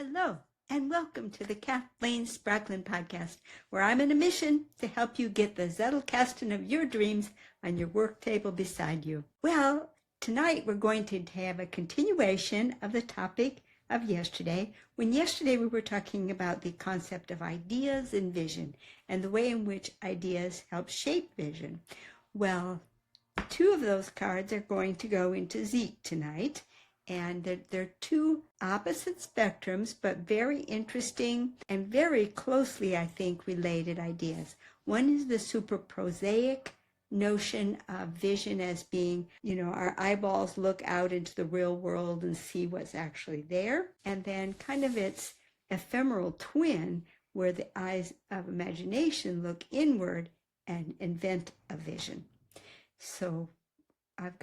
Hello, and welcome to the Kathleen Spracklin podcast, where I'm on a mission to help you get the Zettelkasten of your dreams on your work table beside you. Well, tonight we're going to have a continuation of the topic of yesterday, when yesterday we were talking about the concept of ideas and vision, and the way in which ideas help shape vision. Well, two of those cards are going to go into Zeke tonight. And they're two opposite spectrums, but very interesting and very closely, I think, related ideas. One is the super prosaic notion of vision as being, our eyeballs look out into the real world and see what's actually there. And then kind of its ephemeral twin, where the eyes of imagination look inward and invent a vision. So I've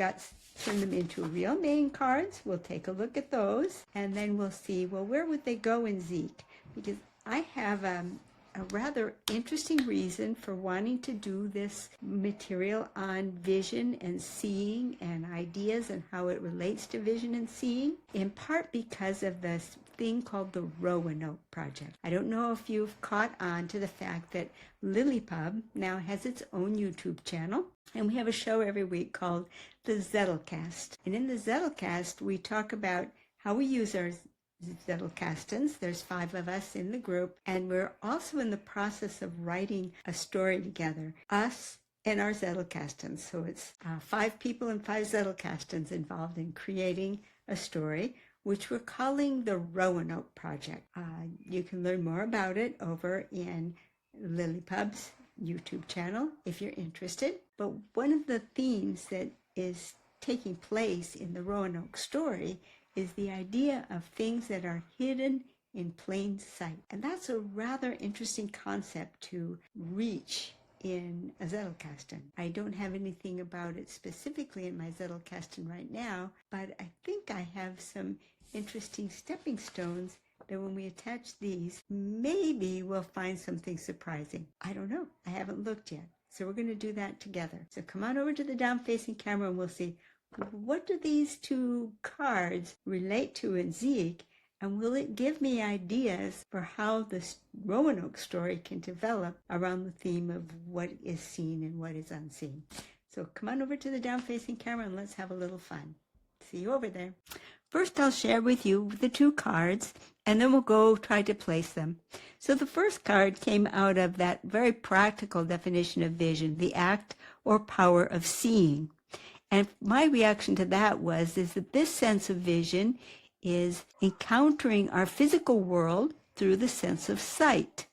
turned them into real name cards. We'll take a look at those, and then we'll see, well, where would they go in Zeke? Because I have a rather interesting reason for wanting to do this material on vision and seeing and ideas and how it relates to vision and seeing, in part because of this thing called the Roanoke Project. I don't know if you've caught on to the fact that LiLLiPub now has its own YouTube channel, and we have a show every week called the Zettelkasten. And in the Zettelkast, we talk about how we use our Zettelkastens. There's 5 of us in the group, and we're also in the process of writing a story together, us and our Zettelkastens. So it's 5 people and 5 Zettelkastens involved in creating a story, which we're calling the Roanoke Project. You can learn more about it over in LiLLiPub's YouTube channel if you're interested. But one of the themes that is taking place in the Roanoke story is the idea of things that are hidden in plain sight. And that's a rather interesting concept to reach in a Zettelkasten. I don't have anything about it specifically in my Zettelkasten right now, but I think I have some interesting stepping stones that when we attach these, maybe we'll find something surprising. I don't know. I haven't looked yet. So we're going to do that together. So come on over to the down-facing camera and we'll see, what do these two cards relate to in Zeke? And will it give me ideas for how this Roanoke story can develop around the theme of what is seen and what is unseen? So come on over to the down-facing camera and let's have a little fun. See you over there. First, I'll share with you the 2 cards, and then we'll go try to place them. So the first card came out of that very practical definition of vision, the act or power of seeing. And my reaction to that is that this sense of vision is encountering our physical world through the sense of sight.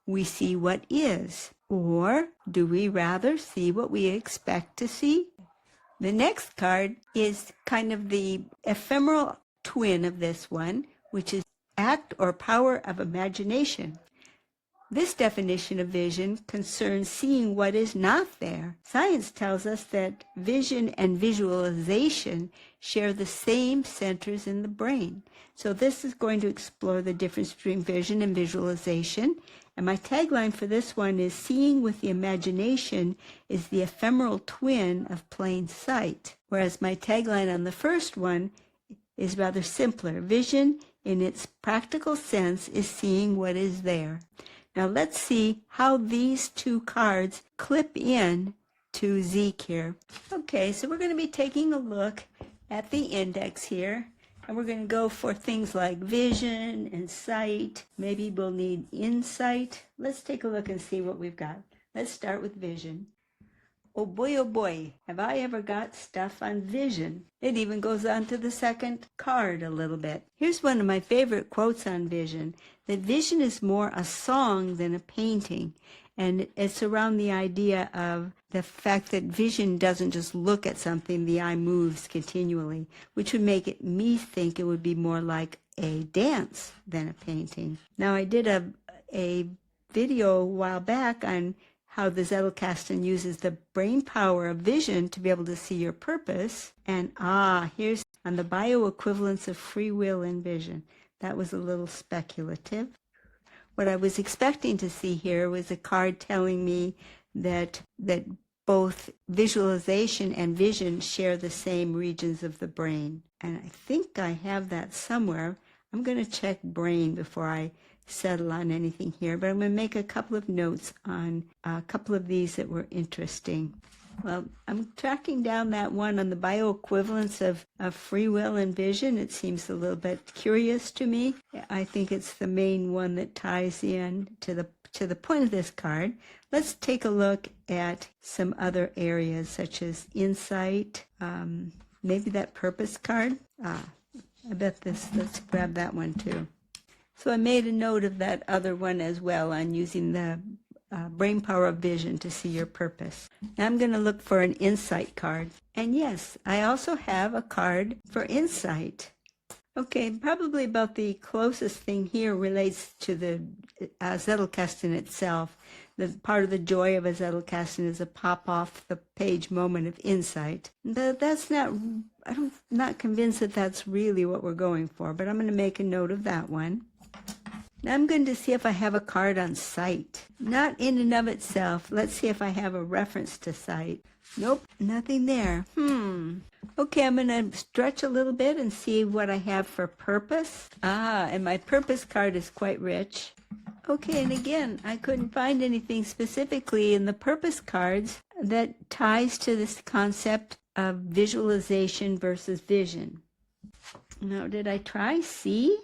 We see what is, or do we rather see what we expect to see? The next card is kind of the ephemeral twin of this one, which is act or power of imagination. This definition of vision concerns seeing what is not there. Science tells us that vision and visualization share the same centers in the brain. So this is going to explore the difference between vision and visualization. And my tagline for this one is, seeing with the imagination is the ephemeral twin of plain sight. Whereas my tagline on the first one is rather simpler. Vision, in its practical sense, is seeing what is there. Now let's see how these 2 cards clip in to Zeke here. Okay, so we're going to be taking a look at the index here. And we're going to go for things like vision and sight. Maybe we'll need insight. Let's take a look and see what we've got. Let's start with vision. Oh boy, have I ever got stuff on vision. It even goes on to the second card a little bit. Here's one of my favorite quotes on vision, that vision is more a song than a painting. And it's around the idea of the fact that vision doesn't just look at something, the eye moves continually, which would make me think it would be more like a dance than a painting. Now, I did a video a while back on how the Zettelkasten uses the brain power of vision to be able to see your purpose. And here's on the bioequivalence of free will and vision. That was a little speculative. What I was expecting to see here was a card telling me that both visualization and vision share the same regions of the brain. And I think I have that somewhere. I'm going to check brain before I settle on anything here, but I'm going to make a couple of notes on a couple of these that were interesting. Well, I'm tracking down that one on the bioequivalence of free will and vision. It seems a little bit curious to me. I think it's the main one that ties in to the point of this card. Let's take a look at some other areas such as insight, maybe that purpose card. I bet let's grab that one too. So I made a note of that other one as well on using the brain power of vision to see your purpose. Now I'm going to look for an insight card. And yes, I also have a card for insight. Okay, probably about the closest thing here relates to the Zettelkasten itself. The part of the joy of a Zettelkasten is a pop off the page moment of insight. That's not, I'm not convinced that that's really what we're going for, but I'm going to make a note of that one. Now I'm going to see if I have a card on sight. Not in and of itself. Let's see if I have a reference to sight. Nope, nothing there. Okay, I'm going to stretch a little bit and see what I have for purpose. And my purpose card is quite rich. Okay, and again, I couldn't find anything specifically in the purpose cards that ties to this concept of visualization versus vision. Now, did I try see?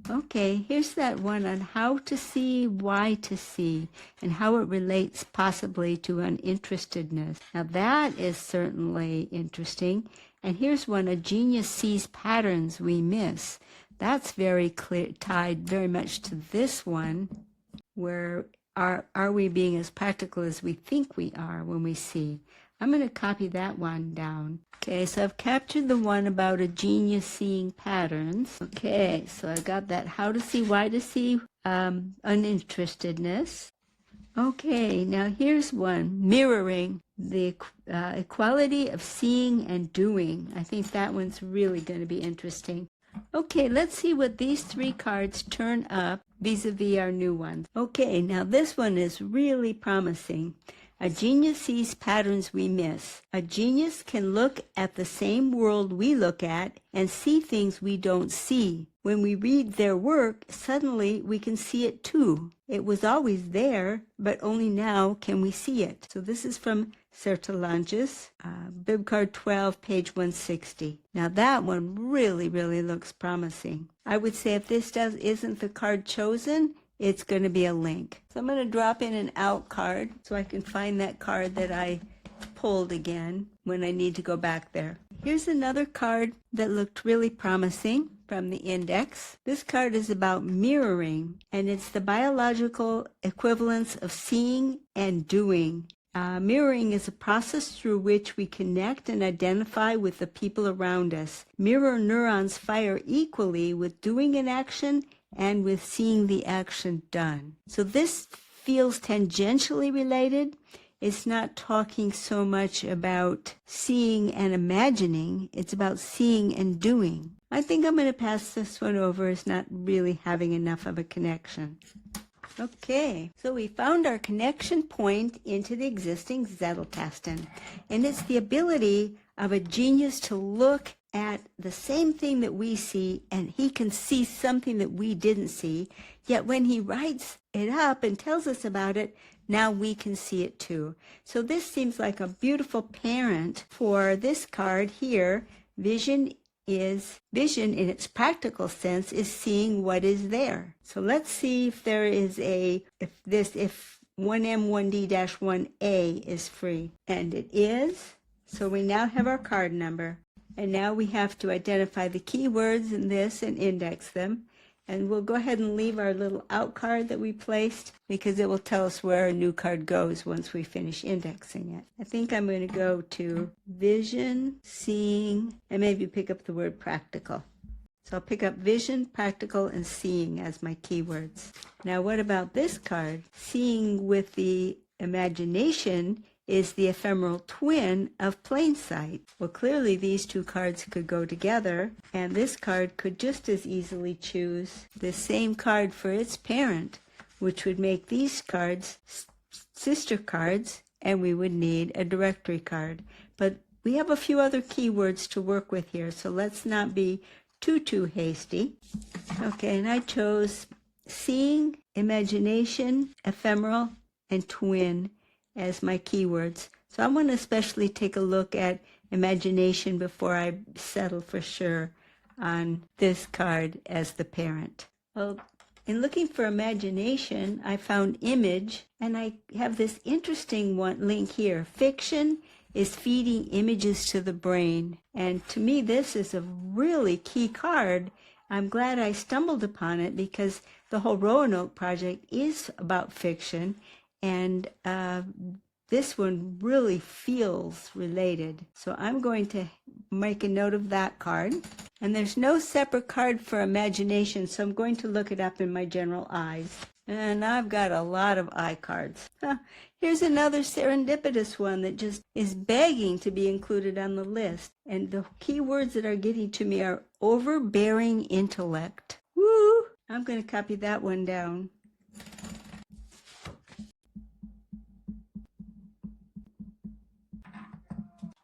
Okay, here's that one on how to see, why to see, and how it relates possibly to uninterestedness. Now that is certainly interesting. And here's one, a genius sees patterns we miss. That's very clear, tied very much to this one, where are we being as practical as we think we are when we see? I'm going to copy that one down. Okay, so I've captured the one about a genius seeing patterns. Okay, so I got that how to see, why to see, uninterestedness. Okay, now here's one, mirroring, the equality of seeing and doing. I think that one's really going to be interesting. Okay, let's see what these three cards turn up vis-a-vis our new ones. Okay, now this one is really promising. A genius sees patterns we miss. A genius can look at the same world we look at and see things we don't see. When we read their work, suddenly we can see it too. It was always there, but only now can we see it. So this is from Zettelkasten, bib card 12, page 160. Now that one really, really looks promising. I would say if this isn't the card chosen, it's going to be a link. So I'm going to drop in an out card so I can find that card that I pulled again when I need to go back there. Here's another card that looked really promising from the index. This card is about mirroring, and it's the biological equivalence of seeing and doing. Mirroring is a process through which we connect and identify with the people around us. Mirror neurons fire equally with doing an action and with seeing the action done. So this feels tangentially related. It's not talking so much about seeing and imagining. It's about seeing and doing. I think I'm going to pass this one over as not really having enough of a connection. Okay, so we found our connection point into the existing Zettelkasten, and it's the ability of a genius to look at the same thing that we see, and he can see something that we didn't see, yet when he writes it up and tells us about it, now we can see it too. So this seems like a beautiful parent for this card here. Vision in its practical sense is seeing what is there. So let's see if there is if 1M1D-1A is free. And it is. So we now have our card number. And now we have to identify the keywords in this and index them. And we'll go ahead and leave our little out card that we placed because it will tell us where a new card goes once we finish indexing it. I think I'm going to go to vision, seeing, and maybe pick up the word practical. So I'll pick up vision, practical, and seeing as my keywords. Now what about this card? Seeing with the imagination is the ephemeral twin of plain sight. Well, clearly these two cards could go together, and this card could just as easily choose the same card for its parent, which would make these cards sister cards, and we would need a directory card. But we have a few other keywords to work with here, so let's not be too hasty. Okay, and I chose seeing, imagination, ephemeral, and twin as my keywords. So I want to especially take a look at imagination before I settle for sure on this card as the parent. Well, in looking for imagination, I found image, and I have this interesting one link here. Fiction is feeding images to the brain. And to me, this is a really key card. I'm glad I stumbled upon it because the whole Roanoke project is about fiction, and this one really feels related. So I'm going to make a note of that card. And there's no separate card for imagination, so I'm going to look it up in my general eyes. And I've got a lot of eye cards. Here's another serendipitous one that just is begging to be included on the list. And the key words that are getting to me are overbearing intellect. Woo! I'm going to copy that one down.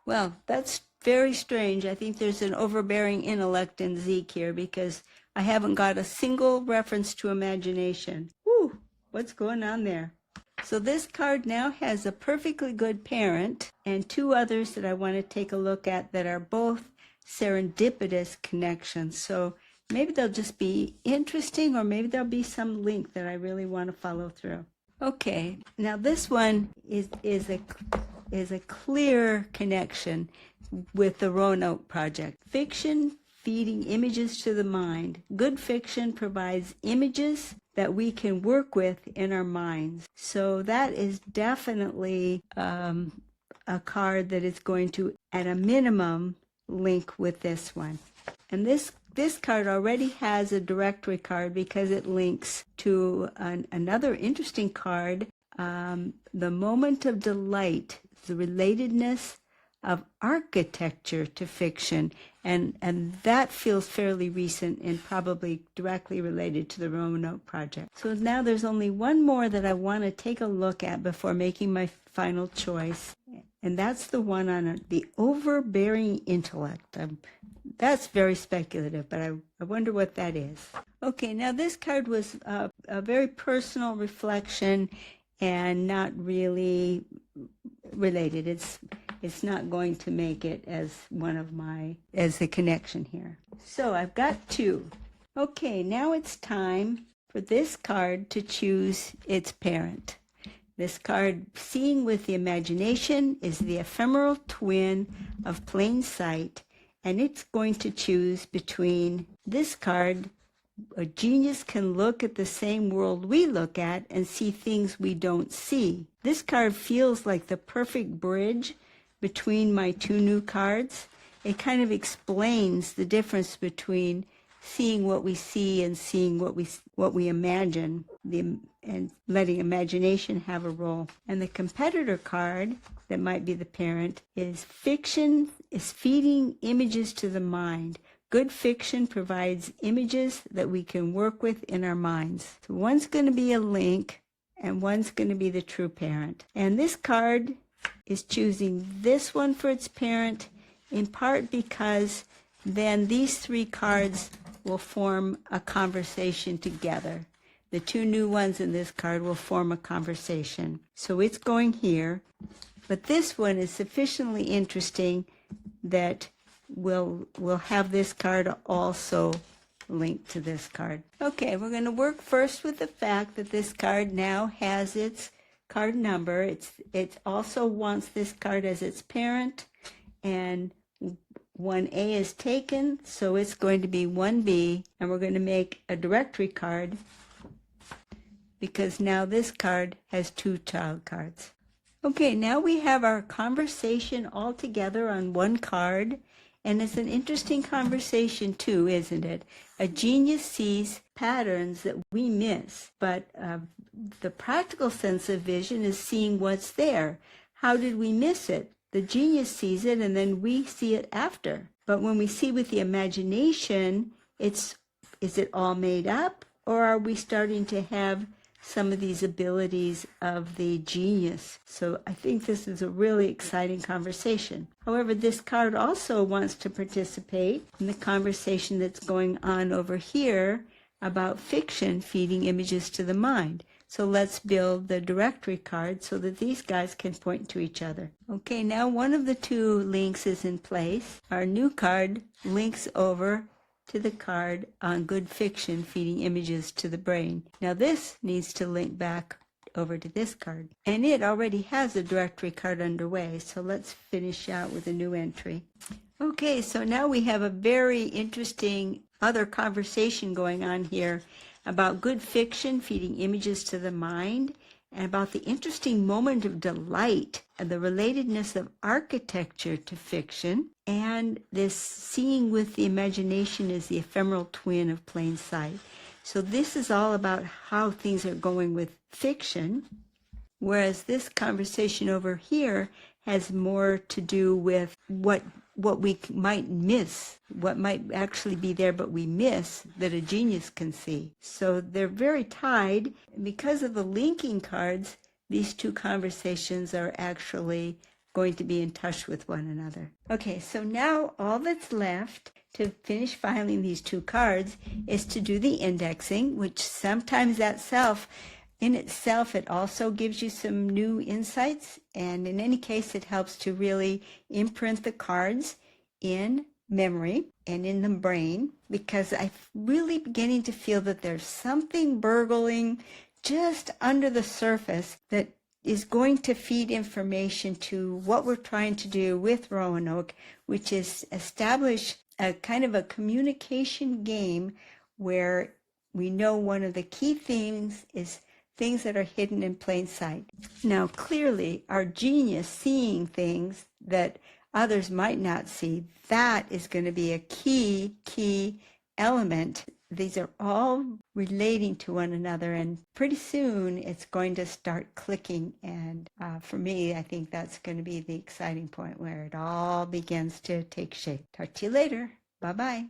Well, that's very strange. I think there's an overbearing intellect in Zeke here because I haven't got a single reference to imagination. Whew, what's going on there? So this card now has a perfectly good parent and two others that I want to take a look at that are both serendipitous connections. So maybe they'll just be interesting, or maybe there'll be some link that I really want to follow through. Okay, now this one is a clear connection with the Roanoke project. Fiction feeding images to the mind. Good fiction provides images that we can work with in our minds. So that is definitely a card that is going to, at a minimum, link with this one. And this card already has a directory card because it links to another interesting card, the moment of delight, the relatedness of architecture to fiction, and that feels fairly recent and probably directly related to the Roanoke project. So now there's only one more that I want to take a look at before making my final choice, and that's the one on the overbearing intellect. That's very speculative, but I wonder what that is. Okay, now this card was a very personal reflection and not really related. It's not going to make it as as a connection here. So I've got two. Okay, now it's time for this card to choose its parent. This card, Seeing with the Imagination, is the ephemeral twin of Plain Sight, and it's going to choose between this card. A genius can look at the same world we look at and see things we don't see. This card feels like the perfect bridge between my two new cards. It kind of explains the difference between seeing what we see and seeing what we imagine, and letting imagination have a role. And the competitor card that might be the parent is fiction is feeding images to the mind. Good fiction provides images that we can work with in our minds. So one's going to be a link and one's going to be the true parent. And this card is choosing this one for its parent in part because then these three cards will form a conversation together. The two new ones in this card will form a conversation. So it's going here, but this one is sufficiently interesting that we'll have this card also linked to this card. Okay, we're going to work first with the fact that this card now has its card number. It also wants this card as its parent, and 1A is taken, so it's going to be 1B, and we're going to make a directory card because now this card has two child cards. Okay, now we have our conversation all together on one card, and it's an interesting conversation too, isn't it? A genius sees patterns that we miss, but the practical sense of vision is seeing what's there. How did we miss it? The genius sees it and then we see it after. But when we see with the imagination, is it all made up, or are we starting to have some of these abilities of the genius. So I think this is a really exciting conversation. However, this card also wants to participate in the conversation that's going on over here about fiction feeding images to the mind. So let's build the directory card so that these guys can point to each other. Okay, now one of the two links is in place. Our new card links over to the card on good fiction feeding images to the brain. Now this needs to link back over to this card. And it already has a directory card underway, so let's finish out with a new entry. Okay, so now we have a very interesting other conversation going on here about good fiction feeding images to the mind, and about the interesting moment of delight and the relatedness of architecture to fiction, and this seeing with the imagination as the ephemeral twin of plain sight. So this is all about how things are going with fiction, whereas this conversation over here has more to do with what we might miss, what might actually be there but we miss that a genius can see. So they're very tied. Because of the linking cards, these two conversations are actually going to be in touch with one another. Okay, so now all that's left to finish filing these two cards is to do the indexing, which sometimes in itself, it also gives you some new insights, and in any case, it helps to really imprint the cards in memory and in the brain, because I'm really beginning to feel that there's something burgling just under the surface that is going to feed information to what we're trying to do with Roanoke, which is establish a kind of a communication game where we know one of the key themes is things that are hidden in plain sight. Now, clearly, our genius seeing things that others might not see, that is going to be a key element. These are all relating to one another, and pretty soon it's going to start clicking. And for me, I think that's going to be the exciting point where it all begins to take shape. Talk to you later. Bye-bye.